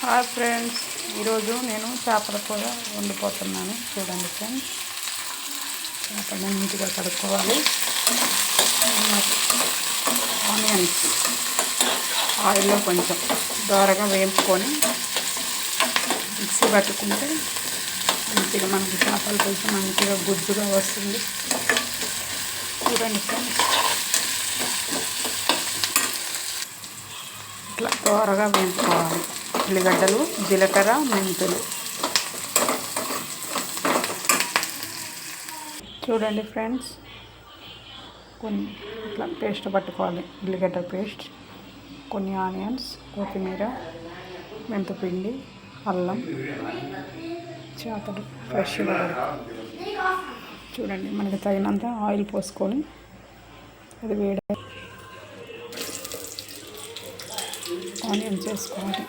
Hi friends, ఈరోజు నేను చేపల కూర వండిపోతున్నాను. చూడండి ఫ్రెండ్స్, చేపలను నీట్గా కడుక్కోవాలి. ఆనియన్స్ ఆయిల్లో కొంచెం దోరగా వేపుకొని మిక్సీ పట్టుకుంటే మంచిగా మనకి చేపల పులుసు మంచిగా గుజ్జుగా వస్తుంది. చూడండి ఫ్రెండ్స్, ఇట్లా దోరగా వేపుకోవాలి. ఉల్లిగడ్డలు, జీలకర్ర, మెంతులు. చూడండి ఫ్రెండ్స్, కొన్ని ఇట్లా పేస్ట్ పట్టుకోవాలి. ఉల్లిగడ్డ పేస్ట్, కొన్ని ఆనియన్స్, కొత్తిమీర, మెంతిపిండి, అల్లం, చేపలు ఫ్రెష్గా చూడండి. మనకి తగినంత ఆయిల్ పోసుకొని అది వేడి ఆనియన్స్ వేసుకోవాలి.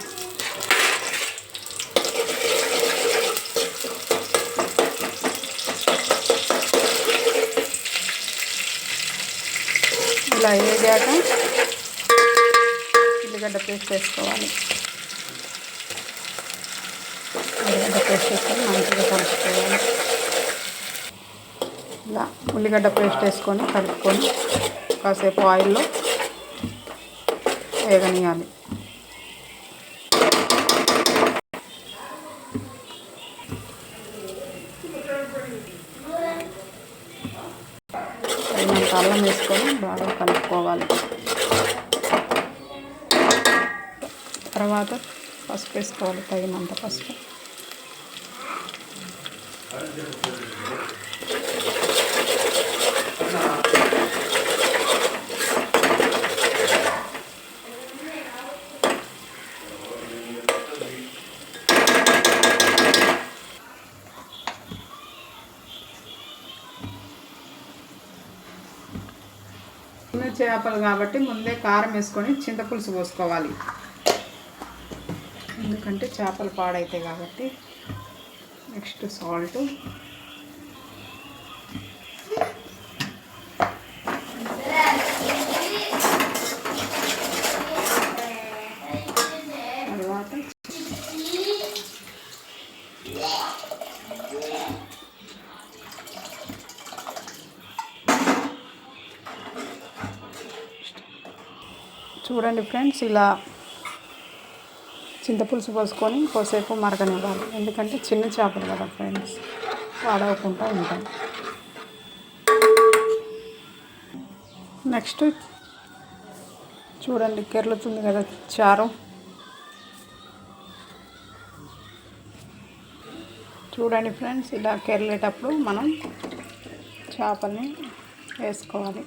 ఇలా వేగాక ఉల్లిగడ్డ పేస్ట్ వేసుకోవాలి. ఉల్లిగడ్డ పేస్ట్ వేసుకొని మంచిగా కలుపుకోవాలి. ఇలా ఉల్లిగడ్డ పేస్ట్ వేసుకొని కలుపుకొని కాసేపు ఆయిల్లో వేగనీయాలి. తగినంత అల్లం వేసుకొని బాగా కలుపుకోవాలి. తర్వాత పసుపు వేసుకోవాలి, తగినంత పసుపు. చేపలు కాబట్టి ముందే కారం వేసుకొని చింతపులుసు పోసుకోవాలి. ఎందుకంటే చేపలు పాడైతాయి కాబట్టి. నెక్స్ట్ సాల్ట్, తర్వాత చూడండి ఫ్రెండ్స్, ఇలా చింతపులుసు పోసుకొని కొద్దిసేపు మరగనివ్వాలి. ఎందుకంటే చిన్న చేపలు కదా ఫ్రెండ్స్, పాడవకుండా ఉంటాయి. నెక్స్ట్ చూడండి, కెర్లుతుంది కదా చారు. చూడండి ఫ్రెండ్స్, ఇలా కెర్లేటప్పుడు మనం చేపల్ని వేసుకోవాలి.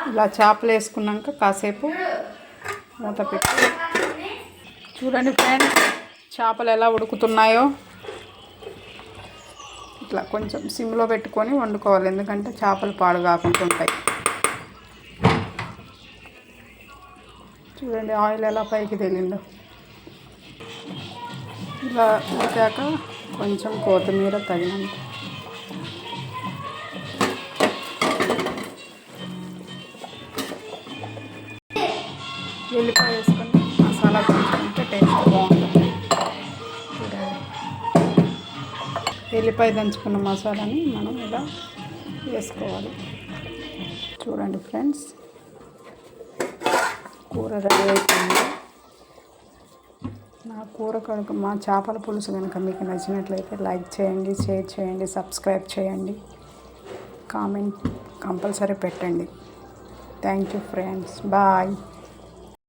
ఇలా చేపలు వేసుకున్నాక కాసేపు మూత పెట్టి చూడండి ఫ్రెండ్స్, చేపలు ఎలా ఉడుకుతున్నాయో. ఇట్లా కొంచెం సిమ్లో పెట్టుకొని వండుకోవాలి, ఎందుకంటే చేపలు పాడు కాకుండా ఉంటాయి. చూడండి ఆయిల్ ఎలా పైకి తేలిందో. ఇలా ఉడికాక కొంచెం కొత్తిమీర తగినంత, వెల్లిపాయ వేసుకొని మసాలా కొంచెం టేస్ట్ బాగుంటుంది. వెల్లిపాయ దంచుకున్న మసాలాని మనం ఇలా వేసుకోవాలి. చూడండి ఫ్రెండ్స్, కూర రెడీ అయిపోయింది. నా కూర కనుక, మా చేపల పులుసు కనుక మీకు నచ్చినట్లయితే లైక్ చేయండి, షేర్ చేయండి, సబ్స్క్రైబ్ చేయండి, కామెంట్ కంపల్సరీ పెట్టండి. Thank you friends, bye.